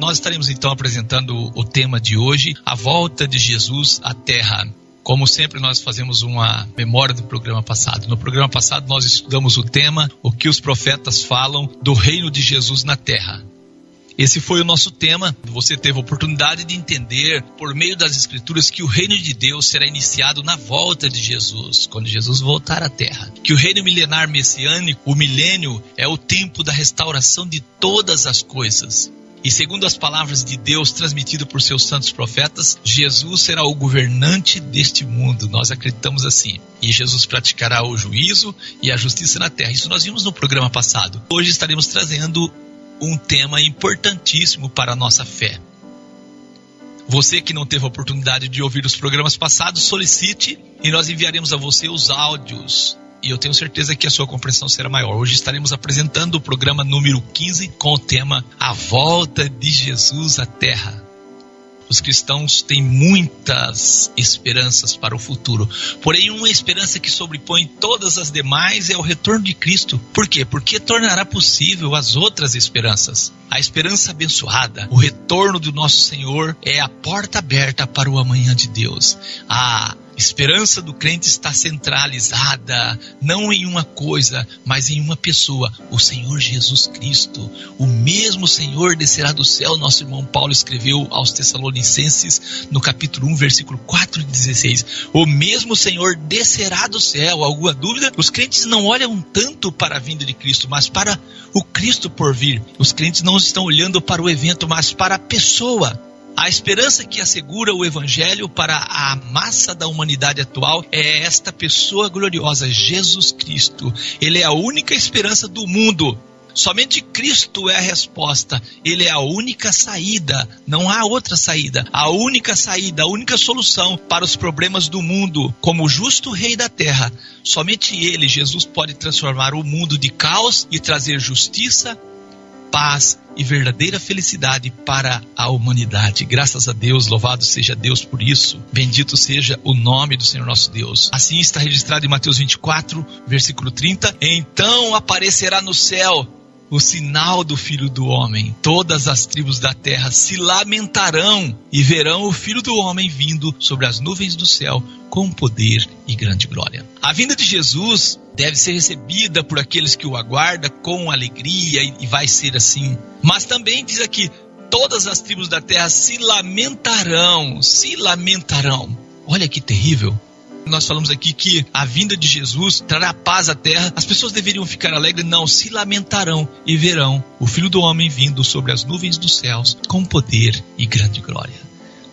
nós estaremos então apresentando o tema de hoje, a volta de Jesus à Terra. Como sempre, nós fazemos uma memória do programa passado. No programa passado, nós estudamos o tema, o que os profetas falam do reino de Jesus na Terra. Esse foi o nosso tema. Você teve a oportunidade de entender, por meio das Escrituras, que o reino de Deus será iniciado na volta de Jesus, quando Jesus voltar à Terra. Que o reino milenar messiânico, o milênio, é o tempo da restauração de todas as coisas. E segundo as palavras de Deus transmitidas por seus santos profetas, Jesus será o governante deste mundo. Nós acreditamos assim. E Jesus praticará o juízo e a justiça na terra. Isso nós vimos no programa passado. Hoje estaremos trazendo um tema importantíssimo para a nossa fé. Você que não teve a oportunidade de ouvir os programas passados, solicite e nós enviaremos a você os áudios. E eu tenho certeza que a sua compreensão será maior. Hoje estaremos apresentando o programa número 15 com o tema A Volta de Jesus à Terra. Os cristãos têm muitas esperanças para o futuro. Porém, uma esperança que sobrepõe todas as demais é o retorno de Cristo. Por quê? Porque tornará possível as outras esperanças. A esperança abençoada, o retorno do nosso Senhor é a porta aberta para o amanhã de Deus. A esperança do crente está centralizada não em uma coisa, mas em uma pessoa, o Senhor Jesus Cristo. O mesmo Senhor descerá do céu, nosso irmão Paulo escreveu aos Tessalonicenses no capítulo 1, versículo 4 e 16. O mesmo Senhor descerá do céu. Alguma dúvida? Os crentes não olham tanto para a vinda de Cristo, mas para o Cristo por vir. Os crentes não estão olhando para o evento, mas para a pessoa. A esperança que assegura o Evangelho para a massa da humanidade atual é esta pessoa gloriosa, Jesus Cristo. Ele é a única esperança do mundo. Somente Cristo é a resposta. Ele é a única saída. Não há outra saída. A única saída, a única solução para os problemas do mundo. Como o justo rei da terra, somente Ele, Jesus, pode transformar o mundo de caos e trazer justiça, paz e verdadeira felicidade para a humanidade. Graças a Deus, louvado seja Deus por isso. Bendito seja o nome do Senhor nosso Deus. Assim está registrado em Mateus 24, versículo 30. Então aparecerá no céu o sinal do Filho do Homem. Todas as tribos da terra se lamentarão e verão o Filho do Homem vindo sobre as nuvens do céu com poder e grande glória. A vinda de Jesus deve ser recebida por aqueles que o aguardam com alegria e vai ser assim. Mas também diz aqui, todas as tribos da terra se lamentarão, se lamentarão. Olha que terrível. Nós falamos aqui que a vinda de Jesus trará paz à terra. As pessoas deveriam ficar alegres? Não, se lamentarão e verão o Filho do Homem vindo sobre as nuvens dos céus com poder e grande glória.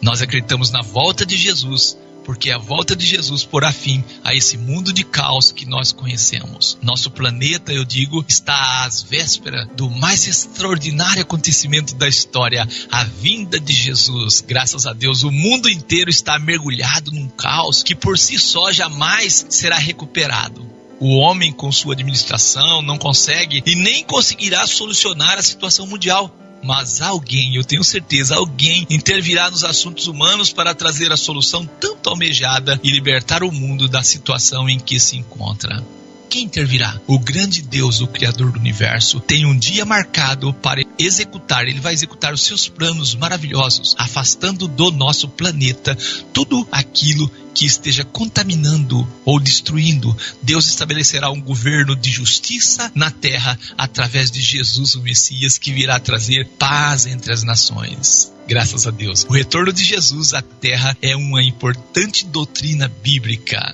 Nós acreditamos na volta de Jesus, porque a volta de Jesus porá fim a esse mundo de caos que nós conhecemos. Nosso planeta, eu digo, está às vésperas do mais extraordinário acontecimento da história, a vinda de Jesus. Graças a Deus, o mundo inteiro está mergulhado num caos que por si só jamais será recuperado. O homem, com sua administração, não consegue e nem conseguirá solucionar a situação mundial. Mas alguém, eu tenho certeza, alguém intervirá nos assuntos humanos para trazer a solução tanto almejada e libertar o mundo da situação em que se encontra. Quem intervirá? O grande Deus, o Criador do Universo, tem um dia marcado para executar. Ele vai executar os seus planos maravilhosos, afastando do nosso planeta tudo aquilo que esteja contaminando ou destruindo. Deus estabelecerá um governo de justiça na terra através de Jesus, o Messias, que virá trazer paz entre as nações. Graças a Deus. O retorno de Jesus à terra é uma importante doutrina bíblica.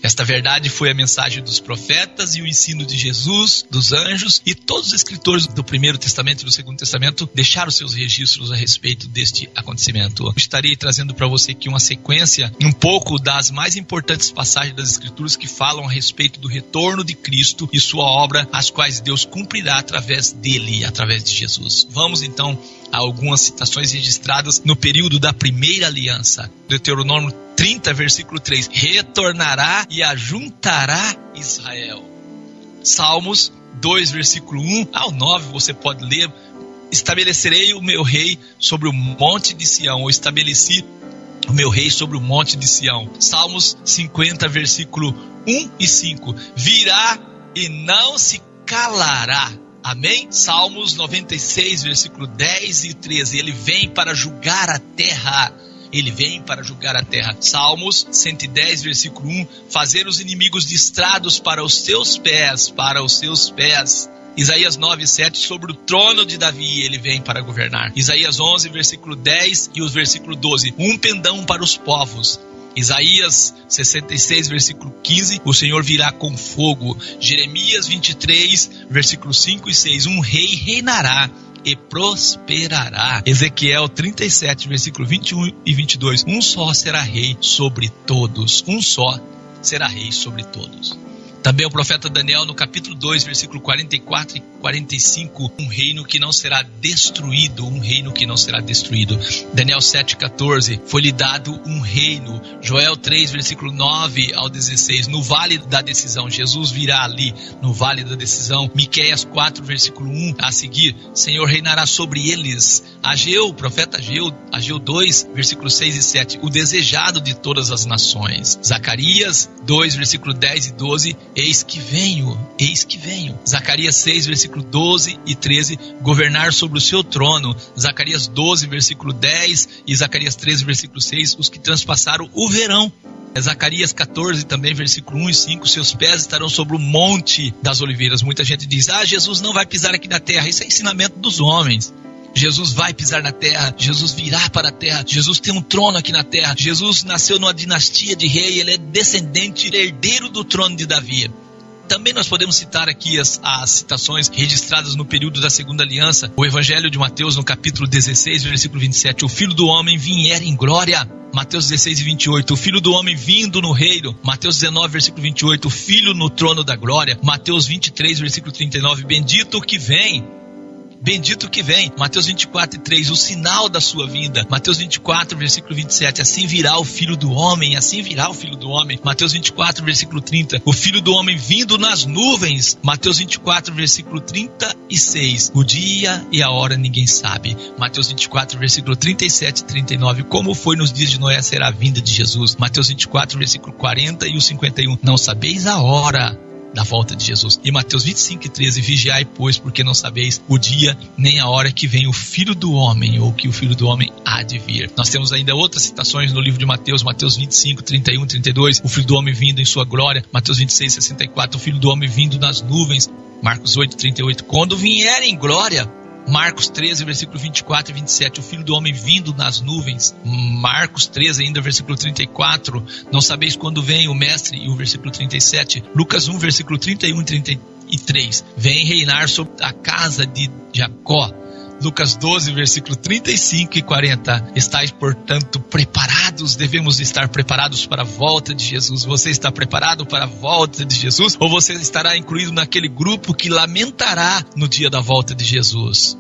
Esta verdade foi a mensagem dos profetas e o ensino de Jesus, dos anjos, e todos os escritores do Primeiro Testamento e do Segundo Testamento deixaram seus registros a respeito deste acontecimento. Eu estarei trazendo para você aqui uma sequência, um pouco das mais importantes passagens das Escrituras que falam a respeito do retorno de Cristo e sua obra, as quais Deus cumprirá através dele, através de Jesus. Vamos então a algumas citações registradas no período da primeira aliança. Deuteronômio 30, versículo 3. Retornará e ajuntará Israel. Salmos 2, versículo 1 ao 9, você pode ler. Estabelecerei o meu rei sobre o monte de Sião. Ou estabeleci o meu rei sobre o monte de Sião. Salmos 50, versículo 1 e 5. Virá e não se calará. Amém? Salmos 96, versículo 10 e 13. Ele vem para julgar a terra. Ele vem para julgar a terra. Salmos 110, versículo 1. Fazer os inimigos de estrados para os seus pés, para os seus pés. Isaías 9, 7, sobre o trono de Davi ele vem para governar. Isaías 11, versículo 10 e o versículo 12. Um pendão para os povos. Isaías 66, versículo 15, o Senhor virá com fogo. Jeremias 23, versículos 5 e 6, um rei reinará e prosperará. Ezequiel 37, versículo 21 e 22, um só será rei sobre todos. Um só será rei sobre todos. Também o profeta Daniel, no capítulo 2, versículo 44 e 45, um reino que não será destruído, um reino que não será destruído. Daniel 7,14, foi-lhe dado um reino. Joel 3, versículo 9 ao 16, no vale da decisão, Jesus virá ali, no vale da decisão. Miqueias 4, versículo 1, a seguir, Senhor reinará sobre eles. Ageu, profeta Ageu 2, versículo 6 e 7, o desejado de todas as nações. Zacarias 2, versículo 10 e 12, eis que venho, eis que venho. Zacarias 6, versículo 12 e 13, governar sobre o seu trono. Zacarias 12, versículo 10 e Zacarias 13, versículo 6, os que transpassaram o verão. Zacarias 14 também, versículo 1 e 5, seus pés estarão sobre o monte das oliveiras. Muita gente diz, Jesus não vai pisar aqui na terra. Isso é ensinamento dos homens. Jesus vai pisar na terra, Jesus virá para a terra, Jesus tem um trono aqui na terra, Jesus nasceu numa dinastia de rei, ele é descendente, herdeiro do trono de Davi. Também nós podemos citar aqui as citações registradas no período da Segunda Aliança, o Evangelho de Mateus no capítulo 16, versículo 27, o Filho do Homem vier em glória. Mateus 16 e 28, o Filho do Homem vindo no reino. Mateus 19, versículo 28, o Filho no trono da glória. Mateus 23, versículo 39, bendito o que vem. Bendito que vem. Mateus 24 e 3, o sinal da sua vinda. Mateus 24, versículo 27, assim virá o Filho do Homem, assim virá o Filho do Homem. Mateus 24, versículo 30, o Filho do Homem vindo nas nuvens. Mateus 24, versículo 36, o dia e a hora ninguém sabe. Mateus 24, versículo 37 e 39, como foi nos dias de Noé será a vinda de Jesus. Mateus 24, versículo 40 e o 51, não sabeis a hora da volta de Jesus. E Mateus 25 e 13, vigiai, pois, porque não sabeis o dia nem a hora que vem o Filho do Homem, ou que o Filho do Homem há de vir. Nós temos ainda outras citações no livro de Mateus, Mateus 25, 31, 32, o Filho do Homem vindo em sua glória. Mateus 26, 64, o Filho do Homem vindo nas nuvens. Marcos 8, 38, quando vier em glória. Marcos 13, versículo 24 e 27, o Filho do Homem vindo nas nuvens. Marcos 13, ainda versículo 34, não sabeis quando vem o Mestre, e o versículo 37. Lucas 1, versículo 31 e 33, vem reinar sobre a casa de Jacó. Lucas 12, versículo 35 e 40, estáis, portanto, preparados, devemos estar preparados para a volta de Jesus. Você está preparado para a volta de Jesus? Ou você estará incluído naquele grupo que lamentará no dia da volta de Jesus?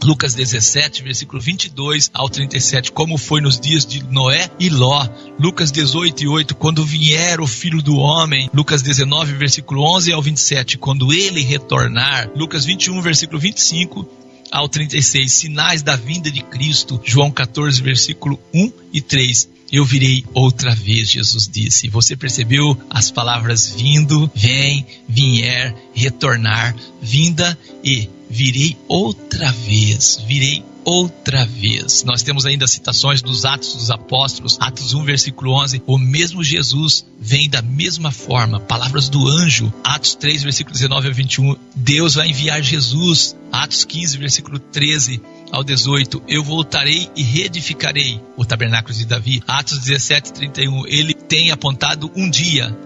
Lucas 17, versículo 22 ao 37, como foi nos dias de Noé e Ló. Lucas 18 e 8, quando vier o Filho do Homem. Lucas 19, versículo 11 ao 27, quando ele retornar. Lucas 21, versículo 25 ao 36, sinais da vinda de Cristo. João 14, versículo 1 e 3, eu virei outra vez, Jesus disse. Você percebeu as palavras vindo, vem, vier, retornar, vinda e virei outra vez, virei outra vez. Nós temos ainda citações dos Atos dos Apóstolos, Atos 1, versículo 11, o mesmo Jesus vem da mesma forma. Palavras do anjo, Atos 3, versículo 19 a 21, Deus vai enviar Jesus. Atos 15, versículo 13 ao 18, eu voltarei e reedificarei o tabernáculo de Davi. Atos 17, 31, ele tem apontado um dia.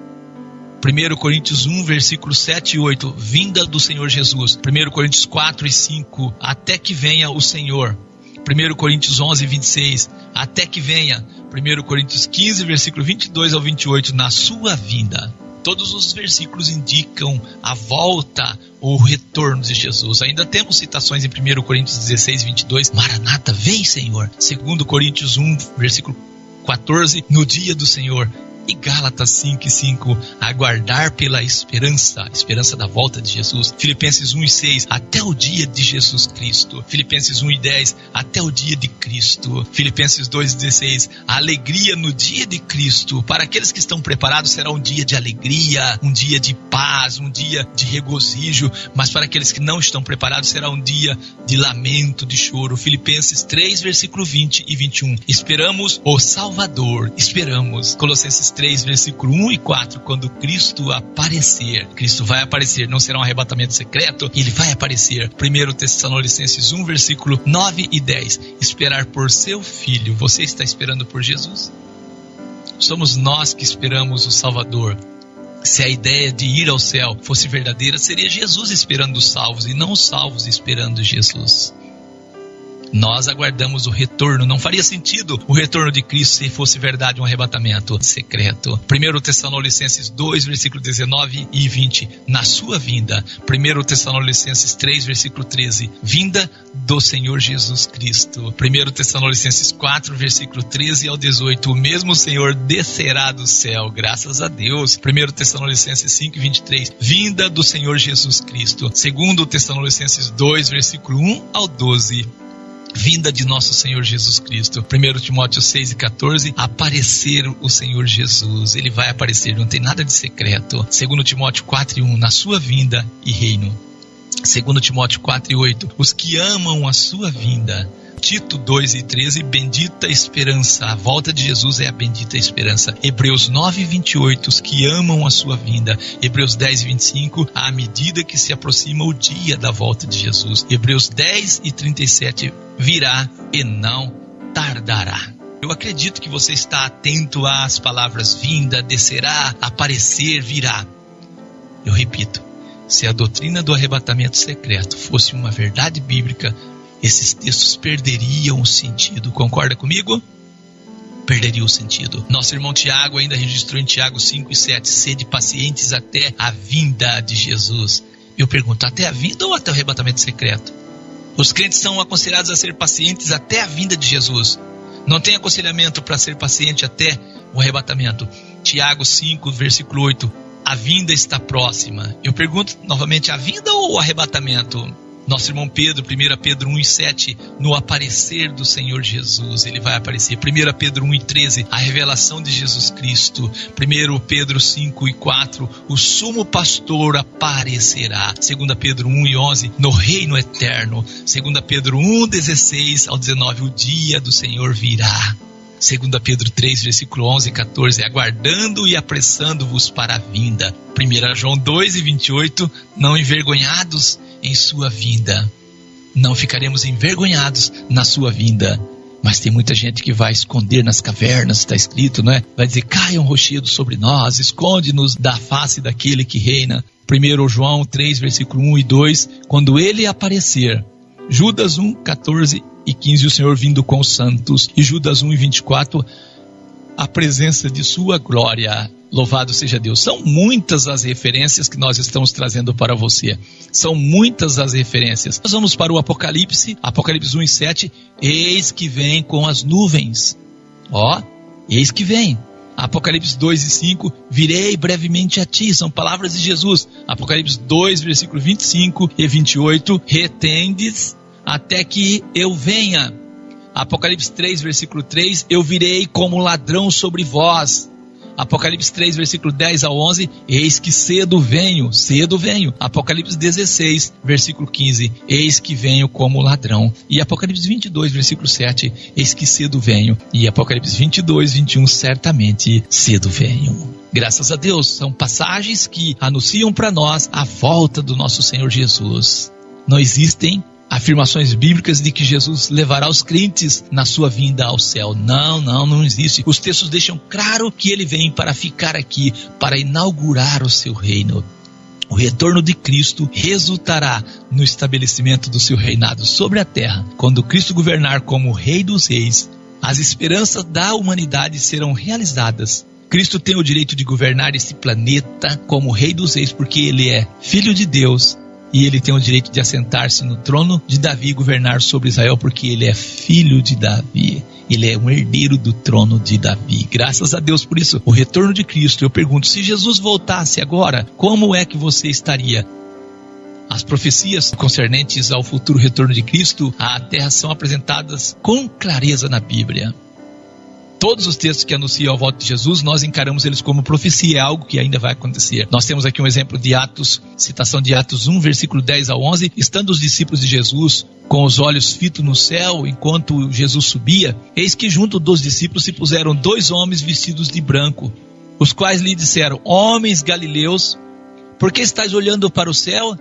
1 Coríntios 1, versículos 7 e 8, vinda do Senhor Jesus. 1 Coríntios 4 e 5, até que venha o Senhor. 1 Coríntios 11, 26, até que venha. 1 Coríntios 15, versículo 22 ao 28, na sua vinda. Todos os versículos indicam a volta ou o retorno de Jesus. Ainda temos citações em 1 Coríntios 16, 22, Maranata, vem Senhor. 2 Coríntios 1, versículo 14, no dia do Senhor. E Gálatas 5 e 5, aguardar pela esperança, a esperança da volta de Jesus. Filipenses 1 e 6, até o dia de Jesus Cristo. Filipenses 1 e 10, até o dia de Cristo. Filipenses 2 e 16, a alegria no dia de Cristo. Para aqueles que estão preparados será um dia de alegria, um dia de paz, um dia de regozijo, mas para aqueles que não estão preparados será um dia de lamento, de choro. Filipenses 3, versículo 20 e 21. Esperamos o Salvador, esperamos. Colossenses 3, versículo 1 e 4, quando Cristo aparecer. Cristo vai aparecer, não será um arrebatamento secreto, ele vai aparecer. 1 Tessalonicenses 1, versículo 9 e 10. Esperar por seu Filho. Você está esperando por Jesus? Somos nós que esperamos o Salvador. Se a ideia de ir ao céu fosse verdadeira, seria Jesus esperando os salvos e não os salvos esperando Jesus. Nós aguardamos o retorno. Não faria sentido o retorno de Cristo se fosse verdade um arrebatamento secreto. 1 Tessalonicenses 2, versículo 19 e 20. Na sua vinda. 1 Tessalonicenses 3, versículo 13. Vinda do Senhor Jesus Cristo. 1 Tessalonicenses 4, versículo 13 ao 18. O mesmo Senhor descerá do céu. Graças a Deus. 1 Tessalonicenses 5, 23. Vinda do Senhor Jesus Cristo. 2 Tessalonicenses 2, versículo 1 ao 12. Vinda de nosso Senhor Jesus Cristo. 1 Timóteo 6 e 14, aparecer o Senhor Jesus. Ele vai aparecer, não tem nada de secreto. 2 Timóteo 4 e 1, na sua vinda e reino. 2 Timóteo 4 e 8, os que amam a sua vinda. Tito 2 e 13, bendita esperança. A volta de Jesus é a bendita esperança. Hebreus 9 e 28, os que amam a sua vinda. Hebreus 10 e 25, à medida que se aproxima o dia da volta de Jesus. Hebreus 10 e 37, virá e não tardará. Eu acredito que você está atento às palavras vinda, descerá, aparecer, virá. Eu repito, se a doutrina do arrebatamento secreto fosse uma verdade bíblica, esses textos perderiam o sentido. Concorda comigo? Perderia o sentido. Nosso irmão Tiago ainda registrou em Tiago 5 e 7, sede pacientes até a vinda de Jesus. Eu pergunto, até a vinda ou até o arrebatamento secreto? Os crentes são aconselhados a ser pacientes até a vinda de Jesus. Não tem aconselhamento para ser paciente até o arrebatamento. Tiago 5, versículo 8, a vinda está próxima. Eu pergunto novamente, a vinda ou o arrebatamento? Nosso irmão Pedro, 1 Pedro 1 e 7, no aparecer do Senhor Jesus, ele vai aparecer. 1 Pedro 1 e 13, a revelação de Jesus Cristo. 1 Pedro 5 e 4, o sumo pastor aparecerá. 2 Pedro 1 e 11, no reino eterno. 2 Pedro 1, 16 ao 19, o dia do Senhor virá. 2 Pedro 3, versículo 11 e 14, aguardando e apressando-vos para a vinda. 1 João 2 e 28, não envergonhados em sua vinda. Não ficaremos envergonhados na sua vinda. Mas tem muita gente que vai esconder nas cavernas, está escrito, não é? Vai dizer, caia um rochedo sobre nós, esconde-nos da face daquele que reina. 1 João 3, versículo 1 e 2, quando ele aparecer. Judas 1, 14 e 15, o Senhor vindo com os santos. E Judas 1 e 24, a presença de sua glória. Louvado seja Deus. São muitas as referências que nós estamos trazendo para você. São muitas as referências. Nós vamos para o Apocalipse. Apocalipse 1 e 7. Eis que vem com as nuvens. Eis que vem. Apocalipse 2 e 5. Virei brevemente a ti. São palavras de Jesus. Apocalipse 2, versículo 25 e 28. Retendes até que eu venha. Apocalipse 3, versículo 3. Eu virei como ladrão sobre vós. Apocalipse 3, versículo 10 a 11, eis que cedo venho. Apocalipse 16, versículo 15, eis que venho como ladrão. E Apocalipse 22, versículo 7, eis que cedo venho. E Apocalipse 22, 21, certamente cedo venho. Graças a Deus, são passagens que anunciam para nós a volta do nosso Senhor Jesus. Não existem afirmações bíblicas de que Jesus levará os crentes na sua vinda ao céu. Não existe. Os textos deixam claro que ele vem para ficar aqui, para inaugurar o seu reino. O retorno de Cristo resultará no estabelecimento do seu reinado sobre a terra. Quando Cristo governar como Rei dos Reis, as esperanças da humanidade serão realizadas. Cristo tem o direito de governar esse planeta como Rei dos Reis, porque ele é Filho de Deus. E ele tem o direito de assentar-se no trono de Davi e governar sobre Israel, porque ele é filho de Davi. Ele é um herdeiro do trono de Davi. Graças a Deus por isso. O retorno de Cristo, eu pergunto, se Jesus voltasse agora, como é que você estaria? As profecias concernentes ao futuro retorno de Cristo à terra são apresentadas com clareza na Bíblia. Todos os textos que anunciam a volta de Jesus, nós encaramos eles como profecia, é algo que ainda vai acontecer. Nós temos aqui um exemplo de Atos, citação de Atos 1, versículo 10 ao 11. Estando os discípulos de Jesus com os olhos fitos no céu, enquanto Jesus subia, eis que junto dos discípulos se puseram 2 homens vestidos de branco, os quais lhe disseram: homens galileus, por que estáis olhando para o céu?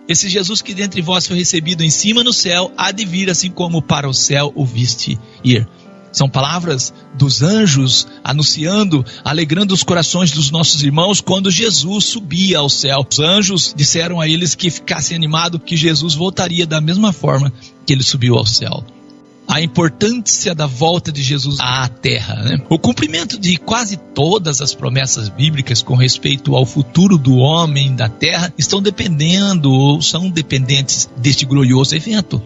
Esse Jesus que dentre vós foi recebido em cima no céu, há de vir assim como para o céu o viste ir. São palavras dos anjos anunciando, alegrando os corações dos nossos irmãos quando Jesus subia ao céu. Os anjos disseram a eles que ficassem animados, que Jesus voltaria da mesma forma que ele subiu ao céu. A importância da volta de Jesus à terra, né? O cumprimento de quase todas as promessas bíblicas com respeito ao futuro do homem da terra estão dependendo ou são dependentes deste glorioso evento,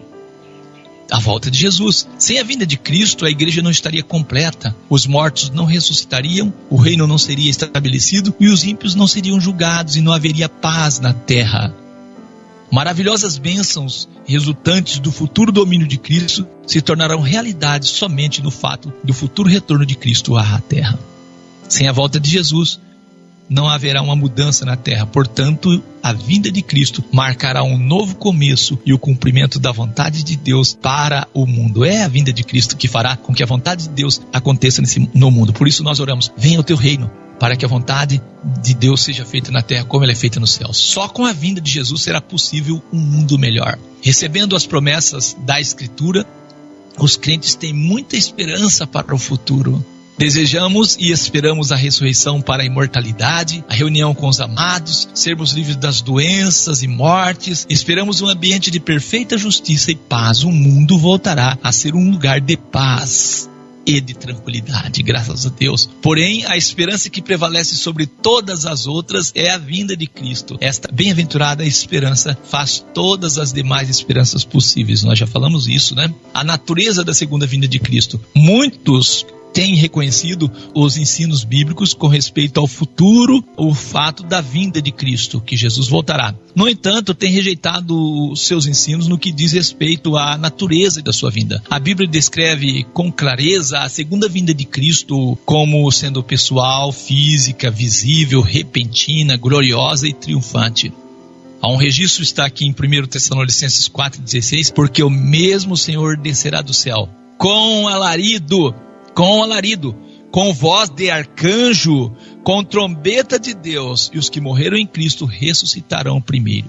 a volta de Jesus. Sem a vinda de Cristo, a igreja não estaria completa, os mortos não ressuscitariam, o reino não seria estabelecido e os ímpios não seriam julgados e não haveria paz na terra. Maravilhosas bênçãos resultantes do futuro domínio de Cristo se tornarão realidade somente no fato do futuro retorno de Cristo à terra. Sem a volta de Jesus, não haverá uma mudança na terra. Portanto, a vinda de Cristo marcará um novo começo e o cumprimento da vontade de Deus para o mundo. É a vinda de Cristo que fará com que a vontade de Deus aconteça no mundo. Por isso nós oramos: venha o teu reino, para que a vontade de Deus seja feita na terra como ela é feita no céu. Só com a vinda de Jesus será possível um mundo melhor. Recebendo as promessas da Escritura, os crentes têm muita esperança para o futuro. Desejamos e esperamos a ressurreição para a imortalidade, a reunião com os amados, sermos livres das doenças e mortes. Esperamos um ambiente de perfeita justiça e paz. O mundo voltará a ser um lugar de paz e de tranquilidade, graças a Deus. Porém, a esperança que prevalece sobre todas as outras é a vinda de Cristo. Esta bem-aventurada esperança faz todas as demais esperanças possíveis. Nós já falamos isso, né? A natureza da segunda vinda de Cristo. Muitos têm reconhecido os ensinos bíblicos com respeito ao futuro, o fato da vinda de Cristo, que Jesus voltará. No entanto, têm rejeitado os seus ensinos no que diz respeito à natureza da sua vinda. A Bíblia descreve com clareza a segunda vinda de Cristo como sendo pessoal, física, visível, repentina, gloriosa e triunfante. Há um registro, está aqui em 1 Tessalonicenses 4,16, porque o mesmo Senhor descerá do céu com alarido, com voz de arcanjo, com trombeta de Deus, e os que morreram em Cristo ressuscitarão primeiro.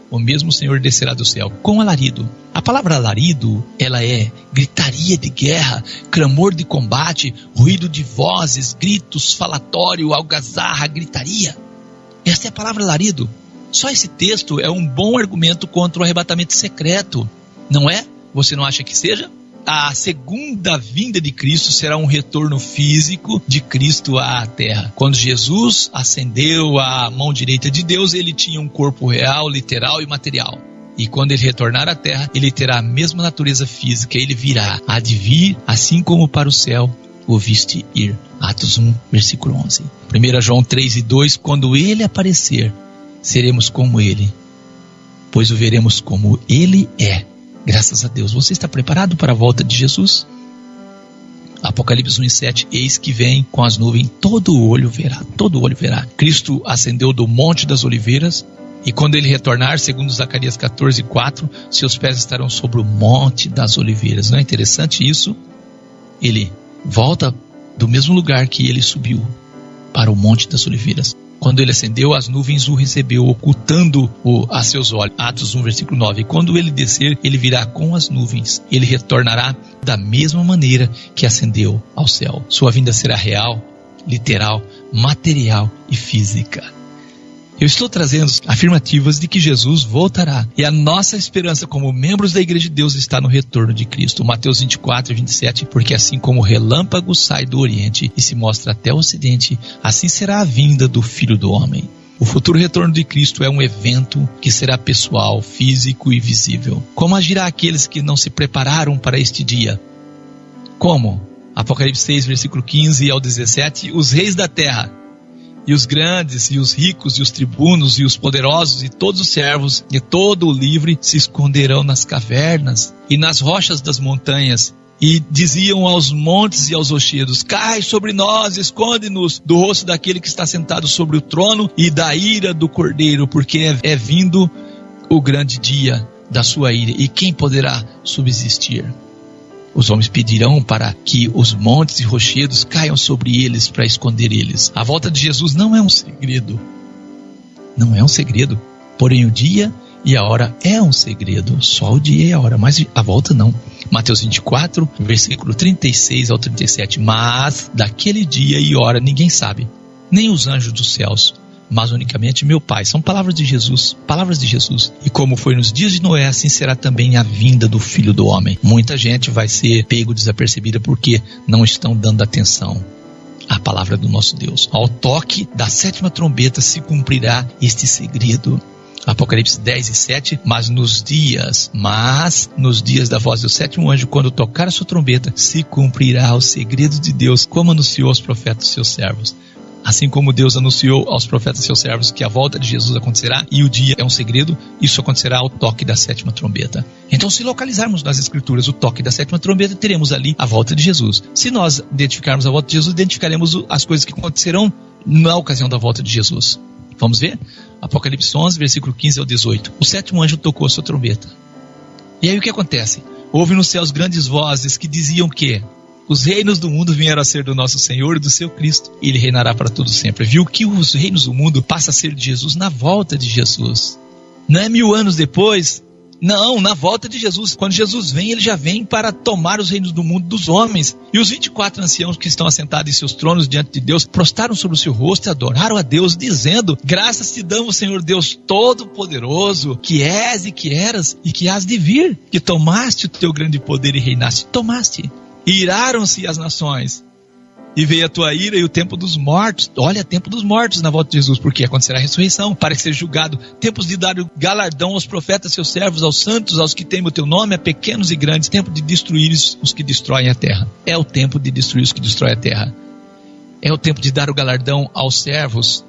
O mesmo Senhor descerá do céu com alarido. A palavra alarido, ela é gritaria de guerra, clamor de combate, ruído de vozes, gritos, falatório, algazarra, gritaria. Esta é a palavra alarido. Só esse texto é um bom argumento contra o arrebatamento secreto, não é? Você não acha que seja? A segunda vinda de Cristo será um retorno físico de Cristo à terra. Quando Jesus ascendeu à mão direita de Deus, ele tinha um corpo real, literal e material. E quando ele retornar à terra, ele terá a mesma natureza física. Ele virá, há de vir, assim como para o céu o viste ir. Atos 1, versículo 11. 1 João 3:2, quando ele aparecer, seremos como ele, pois o veremos como ele é. Graças a Deus. Você está preparado para a volta de Jesus? Apocalipse 1:7, eis que vem com as nuvens, todo olho verá. Cristo ascendeu do Monte das Oliveiras, e quando ele retornar, segundo Zacarias 14:4, seus pés estarão sobre o Monte das Oliveiras. Não é interessante isso? Ele volta do mesmo lugar que ele subiu, para o Monte das Oliveiras. Quando ele ascendeu, as nuvens o recebeu, ocultando-o a seus olhos. Atos 1, versículo 9. E quando ele descer, ele virá com as nuvens. Ele retornará da mesma maneira que ascendeu ao céu. Sua vinda será real, literal, material e física. Eu estou trazendo afirmativas de que Jesus voltará. E a nossa esperança como membros da Igreja de Deus está no retorno de Cristo. Mateus 24:27, porque assim como o relâmpago sai do Oriente e se mostra até o Ocidente, assim será a vinda do Filho do Homem. O futuro retorno de Cristo é um evento que será pessoal, físico e visível. Como agirá aqueles que não se prepararam para este dia? Como? Apocalipse 6, versículo 15 ao 17, os reis da terra, e os grandes, e os ricos, e os tribunos, e os poderosos, e todos os servos, e todo o livre se esconderão nas cavernas e nas rochas das montanhas, e diziam aos montes e aos rochedos: cai sobre nós, esconde-nos do rosto daquele que está sentado sobre o trono e da ira do Cordeiro, porque é vindo o grande dia da sua ira, e quem poderá subsistir? Os homens pedirão para que os montes e rochedos caiam sobre eles para esconder eles. A volta de Jesus não é um segredo. Não é um segredo. Porém, o dia e a hora é um segredo. Só o dia e a hora, mas a volta não. Mateus 24, versículo 36 ao 37. Mas daquele dia e hora ninguém sabe, nem os anjos dos céus, mas unicamente meu Pai. São palavras de Jesus, palavras de Jesus. E como foi nos dias de Noé, assim será também a vinda do Filho do Homem. Muita gente vai ser pego desapercebida porque não estão dando atenção à palavra do nosso Deus. Ao toque da 7ª trombeta se cumprirá este segredo. Apocalipse 10 e 7, mas nos dias da voz do 7º anjo, quando tocar a sua trombeta, se cumprirá o segredo de Deus, como anunciou aos profetas seus servos. Assim como Deus anunciou aos profetas seus servos que a volta de Jesus acontecerá e o dia é um segredo, isso acontecerá ao toque da 7ª trombeta. Então, se localizarmos nas Escrituras o toque da 7ª trombeta, teremos ali a volta de Jesus. Se nós identificarmos a volta de Jesus, identificaremos as coisas que acontecerão na ocasião da volta de Jesus. Vamos ver? Apocalipse 11, versículo 15 ao 18. O 7º anjo tocou a sua trombeta. E aí o que acontece? Houve nos céus grandes vozes que diziam que os reinos do mundo vieram a ser do nosso Senhor e do seu Cristo, e Ele reinará para todo sempre. Viu que os reinos do mundo passam a ser de Jesus na volta de Jesus. Não é 1000 anos depois. Não, na volta de Jesus. Quando Jesus vem, Ele já vem para tomar os reinos do mundo dos homens. E os 24 anciãos que estão assentados em seus tronos diante de Deus, prostraram sobre o seu rosto e adoraram a Deus, dizendo: graças te damos, Senhor Deus Todo-Poderoso, que és e que eras e que hás de vir, que tomaste o teu grande poder e reinaste. Tomaste. E iraram-se as nações, e veio a tua ira e o tempo dos mortos. Olha, tempo dos mortos na volta de Jesus, porque acontecerá a ressurreição, para que seja julgado. Tempos de dar galardão aos profetas, seus servos, aos santos, aos que temem o teu nome, a pequenos e grandes. Tempo de destruir os que destroem a terra. É o tempo de destruir os que destroem a terra. É o tempo de dar o galardão aos servos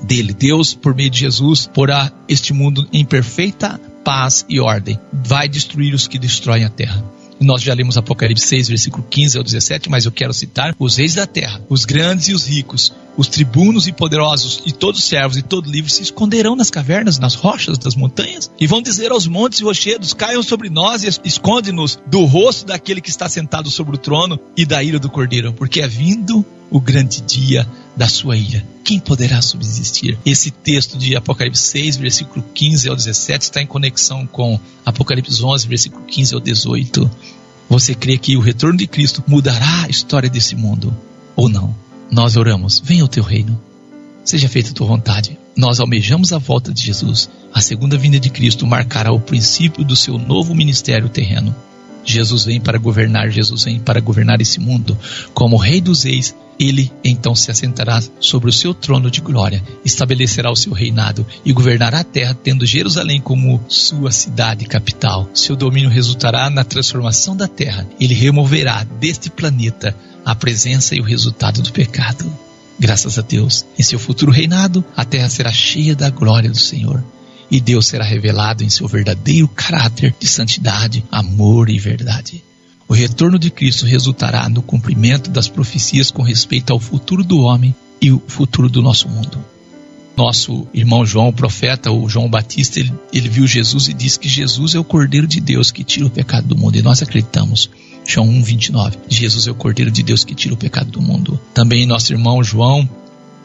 dele. Deus, por meio de Jesus, porá este mundo em perfeita paz e ordem. Vai destruir os que destroem a terra. Nós já lemos Apocalipse 6, versículo 15 ao 17, mas eu quero citar: os reis da terra, os grandes e os ricos, os tribunos e poderosos, e todos os servos e todo livre se esconderão nas cavernas, nas rochas das montanhas, e vão dizer aos montes e rochedos: caiam sobre nós e esconde-nos do rosto daquele que está sentado sobre o trono e da ira do Cordeiro, porque é vindo o grande dia da sua ira. Quem poderá subsistir? Esse texto de Apocalipse 6, versículo 15 ao 17, está em conexão com Apocalipse 11, versículo 15 ao 18. Você crê que o retorno de Cristo mudará a história desse mundo? Ou não? Nós oramos: venha o teu reino, seja feita a tua vontade. Nós almejamos a volta de Jesus. A segunda vinda de Cristo marcará o princípio do seu novo ministério terreno. Jesus vem para governar, Jesus vem para governar esse mundo. Como Rei dos Reis, Ele então se assentará sobre o seu trono de glória, estabelecerá o seu reinado e governará a terra, tendo Jerusalém como sua cidade capital. Seu domínio resultará na transformação da terra. Ele removerá deste planeta a presença e o resultado do pecado. Graças a Deus, em seu futuro reinado, a terra será cheia da glória do Senhor. E Deus será revelado em seu verdadeiro caráter de santidade, amor e verdade. O retorno de Cristo resultará no cumprimento das profecias com respeito ao futuro do homem e o futuro do nosso mundo. Nosso irmão João, o profeta, o João Batista, ele viu Jesus e disse que Jesus é o Cordeiro de Deus que tira o pecado do mundo. E nós acreditamos. João 1, 29. Jesus é o Cordeiro de Deus que tira o pecado do mundo. Também nosso irmão João,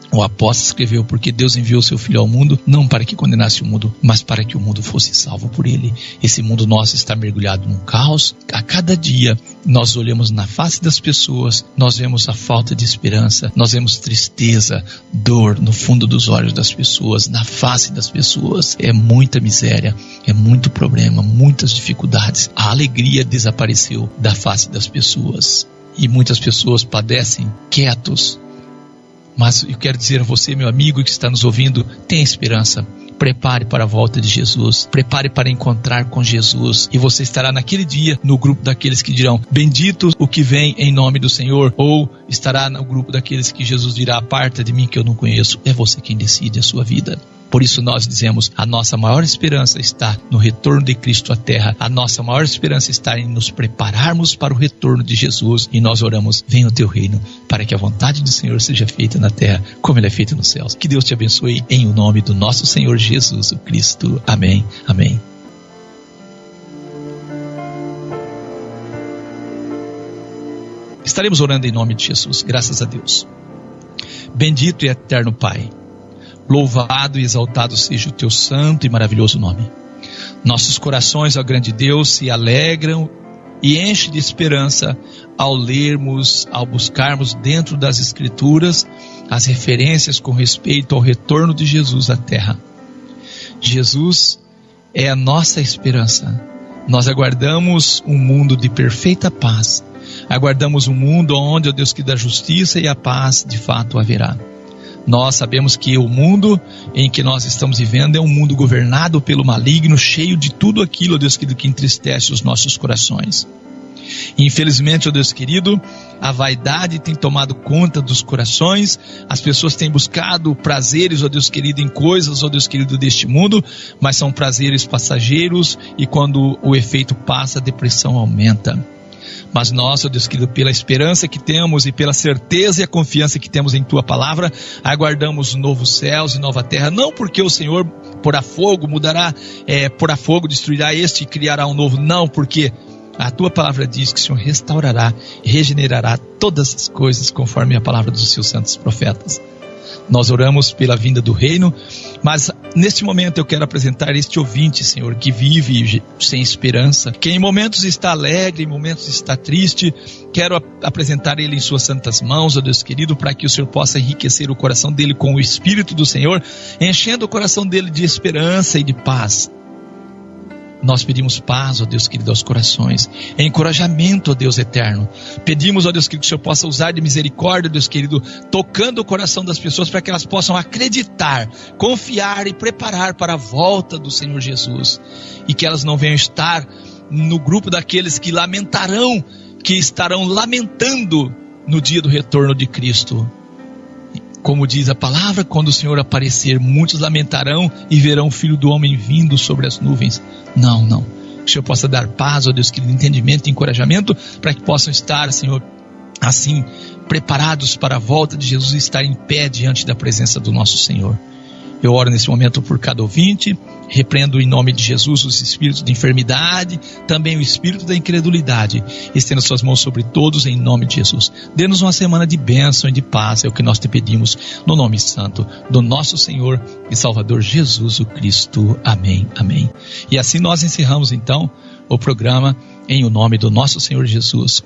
o apóstolo, escreveu: porque Deus enviou seu Filho ao mundo, não para que condenasse o mundo, mas para que o mundo fosse salvo por ele. Esse mundo nosso está mergulhado num caos. A cada dia nós olhamos na face das pessoas, nós vemos a falta de esperança, nós vemos tristeza, dor no fundo dos olhos das pessoas, na face das pessoas. É muita miséria, é muito problema, muitas dificuldades. A alegria desapareceu da face das pessoas e muitas pessoas padecem quietos. Mas eu quero dizer a você, meu amigo que está nos ouvindo, tenha esperança. Prepare para a volta de Jesus. Prepare para encontrar com Jesus. E você estará naquele dia no grupo daqueles que dirão: bendito o que vem em nome do Senhor. Ou estará no grupo daqueles que Jesus dirá: aparta de mim que eu não conheço. É você quem decide a sua vida. Por isso nós dizemos, a nossa maior esperança está no retorno de Cristo à terra. A nossa maior esperança está em nos prepararmos para o retorno de Jesus. E nós oramos, venha o teu reino, para que a vontade do Senhor seja feita na terra, como ela é feita nos céus. Que Deus te abençoe em o nome do nosso Senhor Jesus Cristo. Amém. Amém. Estaremos orando em nome de Jesus, graças a Deus. Bendito e eterno Pai, louvado e exaltado seja o teu santo e maravilhoso nome. Nossos corações, ó grande Deus, se alegram e enchem de esperança ao lermos, ao buscarmos dentro das Escrituras as referências com respeito ao retorno de Jesus à terra. Jesus é a nossa esperança. Nós aguardamos um mundo de perfeita paz. Aguardamos um mundo onde, ó Deus, que da justiça e a paz de fato haverá. Nós sabemos que o mundo em que nós estamos vivendo é um mundo governado pelo maligno, cheio de tudo aquilo, ó Deus querido, que entristece os nossos corações. Infelizmente, ó Deus querido, a vaidade tem tomado conta dos corações, as pessoas têm buscado prazeres, ó Deus querido, em coisas, ó Deus querido, deste mundo, mas são prazeres passageiros e quando o efeito passa, a depressão aumenta. Mas nós, ó Deus querido, pela esperança que temos e pela certeza e a confiança que temos em Tua Palavra, aguardamos novos céus e nova terra, não porque o Senhor porá fogo, porá fogo, destruirá este e criará um novo, não, porque a Tua Palavra diz que o Senhor restaurará e regenerará todas as coisas conforme a palavra dos Seus santos profetas. Nós oramos pela vinda do reino, mas neste momento eu quero apresentar este ouvinte, Senhor, que vive sem esperança, que em momentos está alegre, em momentos está triste. Quero apresentar ele em suas santas mãos, ó Deus querido, para que o Senhor possa enriquecer o coração dele com o Espírito do Senhor, enchendo o coração dele de esperança e de paz. Nós pedimos paz, ó Deus querido, aos corações, encorajamento, ó Deus eterno. Pedimos, ó Deus querido, que o Senhor possa usar de misericórdia, ó Deus querido, tocando o coração das pessoas para que elas possam acreditar, confiar e preparar para a volta do Senhor Jesus. E que elas não venham estar no grupo daqueles que lamentarão, que estarão lamentando no dia do retorno de Cristo. Como diz a palavra, quando o Senhor aparecer, muitos lamentarão e verão o Filho do Homem vindo sobre as nuvens. Não. Que o Senhor possa dar paz, ó Deus querido, entendimento e encorajamento, para que possam estar, Senhor, assim, preparados para a volta de Jesus e estar em pé diante da presença do nosso Senhor. Eu oro nesse momento por cada ouvinte, repreendo em nome de Jesus os espíritos de enfermidade, também o espírito da incredulidade. Estenda suas mãos sobre todos em nome de Jesus. Dê-nos uma semana de bênção e de paz, é o que nós te pedimos, no nome santo do nosso Senhor e Salvador Jesus o Cristo. Amém, amém. E assim nós encerramos então o programa em o nome do nosso Senhor Jesus.